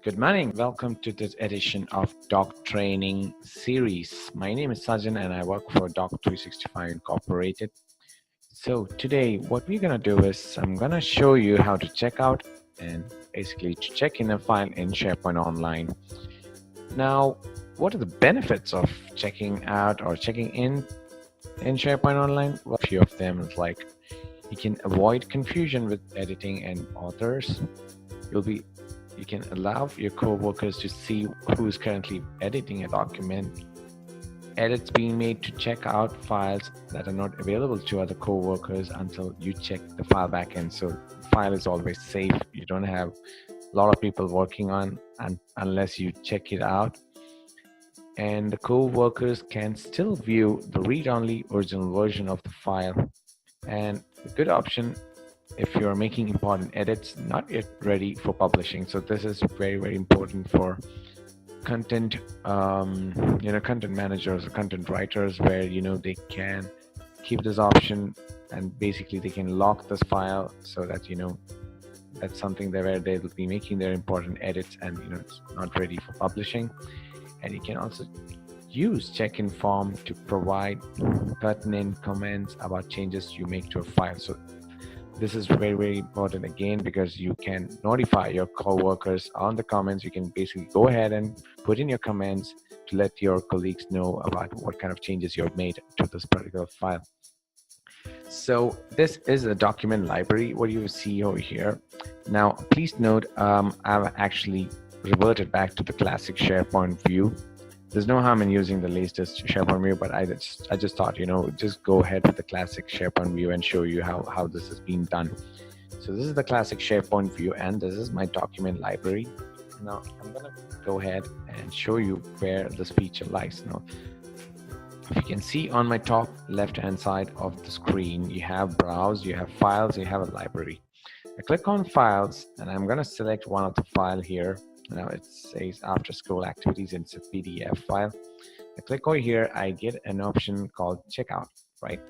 Good morning. Welcome to this edition of Doc Training Series. My name is Sajan and I work for Doc 365 Incorporated. So today what we're going to do is I'm going to show you how to check out and basically to check in a file in SharePoint Online. Now, what are the benefits of checking out or checking in SharePoint Online? Well, a few of them is like you can avoid confusion with editing and authors. You can allow your co-workers to see who is currently editing a document. Edits being made to check out files that are not available to other co-workers until you check the file backend. So the file is always safe. You don't have a lot of people working on unless you check it out. And the co-workers can still view the read-only original version of the file. And a good option if you're making important edits not yet ready for publishing. So this is very, very important for content content managers or content writers, where they can keep this option and basically they can lock this file so that that's something where they will be making their important edits and it's not ready for publishing. And you can also use check-in form to provide pertinent comments about changes you make to a file. So this is very, very important again, because you can notify your co-workers on the comments. You can basically go ahead and put in your comments to let your colleagues know about what kind of changes you've made to this particular file. So this is a document library, what you see over here. Now, please note, I've actually reverted back to the classic SharePoint view. There's no harm in using the latest SharePoint view, but I just thought, just go ahead with the classic SharePoint view and show you how this is being done. So this is the classic SharePoint view, and this is my document library. Now I'm gonna go ahead and show you where this feature lies. Now, if you can see on my top left-hand side of the screen, you have Browse, you have Files, you have a Library. I click on Files, and I'm gonna select one of the file here. Now it says after school activities, it's a PDF file. I click over here, I get an option called checkout, right?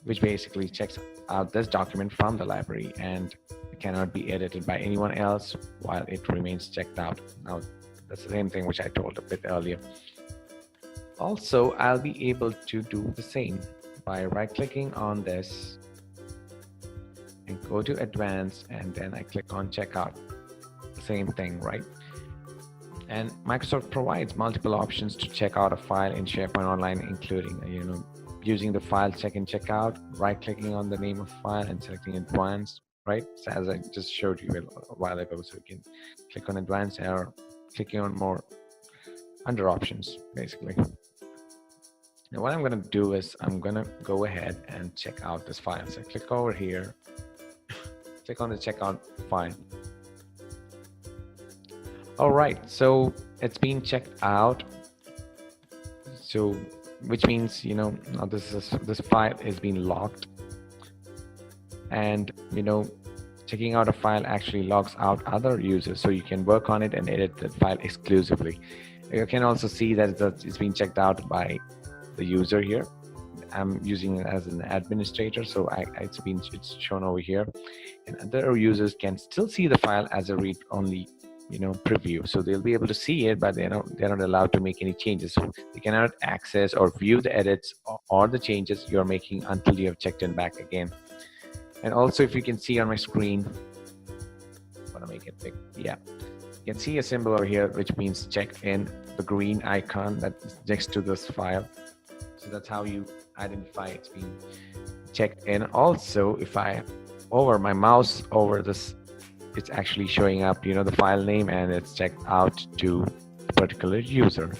Which basically checks out this document from the library and it cannot be edited by anyone else while it remains checked out. Now that's the same thing which I told a bit earlier. Also, I'll be able to do the same by right-clicking on this and go to Advanced, and then I click on checkout. Same thing, right? And Microsoft provides multiple options to check out a file in SharePoint Online, including using the file check-in checkout, right-clicking on the name of file and selecting Advanced, right? So as I just showed you a while ago, so you can click on Advanced or clicking on more under options, basically. Now what I'm going to do is I'm going to go ahead and check out this file. So click over here, click on the checkout file. All right, so it's been checked out. So which means now this file is being locked, and checking out a file actually logs out other users, so you can work on it and edit the file exclusively. You can also see that it's been checked out by the user here. I'm using it as an administrator, so it's shown over here, and other users can still see the file as a read-only preview. So they'll be able to see it, but they're not allowed to make any changes. So they cannot access or view the edits or the changes you're making until you have checked in back again. And also, if you can see on my screen, I want to make it big. Yeah, you can see a symbol over here which means checked in, the green icon that's next to this file. So that's how you identify it's being checked in. Also, if I hover my mouse over this, it's actually showing up the file name, and it's checked out to a particular user.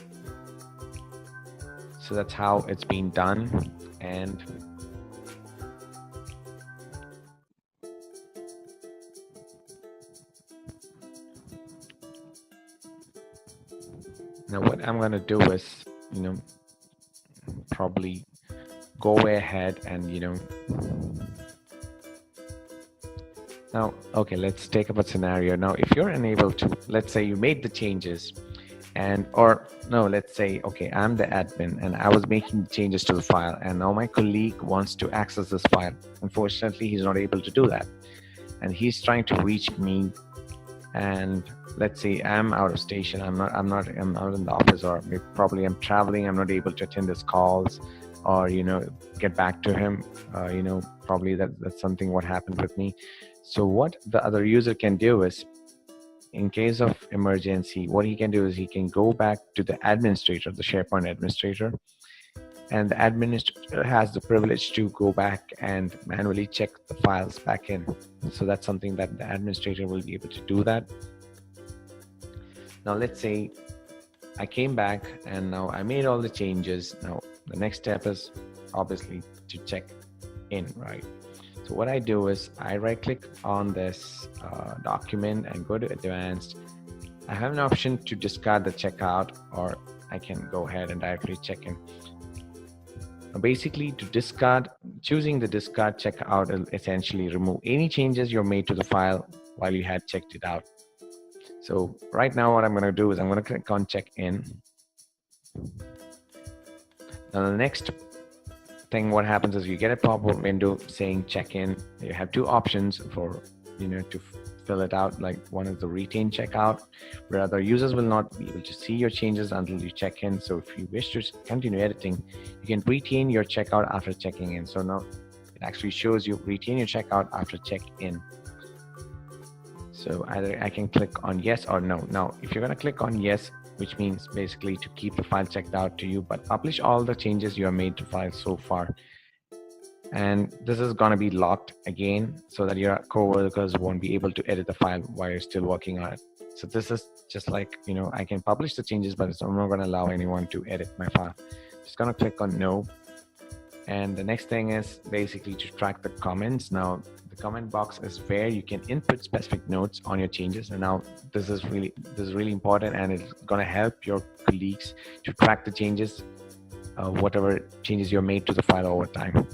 So that's how it's being done. And now what I'm going to do is probably go ahead and now, okay, let's take up a scenario. Now, if you're unable to, let's say you made the changes let's say, okay, I'm the admin and I was making changes to the file, and now my colleague wants to access this file. Unfortunately, he's not able to do that. And he's trying to reach me and let's say I'm out of station, I'm out in the office, or probably I'm traveling, I'm not able to attend his calls, or get back to him. Probably that's something what happened with me. So what the other user can do is, in case of emergency, what he can do is he can go back to the administrator, the SharePoint administrator, and the administrator has the privilege to go back and manually check the files back in. So that's something that the administrator will be able to do that. Now let's say I came back and now I made all the changes. Now the next step is obviously to check in, right? So what I do is I right click on this document and go to advanced. I have an option to discard the checkout, or I can go ahead and directly check in. Basically, to discard, choosing the discard checkout will essentially remove any changes you made to the file while you had checked it out. So right now what I'm going to do is I'm going to click on check in. Now the next thing what happens is you get a pop-up window saying check in. You have two options for to fill it out. Like, one is the retain checkout, where other users will not be able to see your changes until you check in. So if you wish to continue editing, you can retain your checkout after checking in. So now it actually shows you retain your checkout after check in. So either I can click on yes or no. Now if you're going to click on yes, which means basically to keep the file checked out to you, but publish all the changes you have made to file so far. And this is going to be locked again, so that your coworkers won't be able to edit the file while you're still working on it. So this is just like, I can publish the changes, but I'm not going to allow anyone to edit my file. Just going to click on no. And the next thing is basically to track the comments. Now the comment box is where you can input specific notes on your changes. And now this is really important, and it's going to help your colleagues to track the changes, whatever changes you made to the file over time.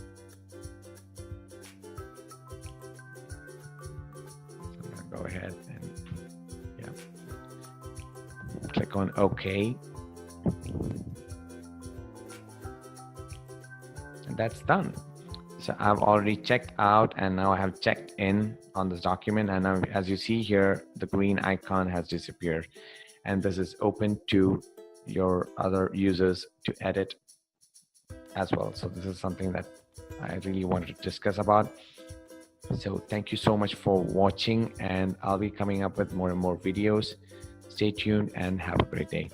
Go ahead and click on OK, and that's done. So I've already checked out, and now I have checked in on this document, and now as you see here, the green icon has disappeared, and this is open to your other users to edit as well. So this is something that I really wanted to discuss about. So thank you so much for watching, and I'll be coming up with more and more videos. Stay tuned and have a great day.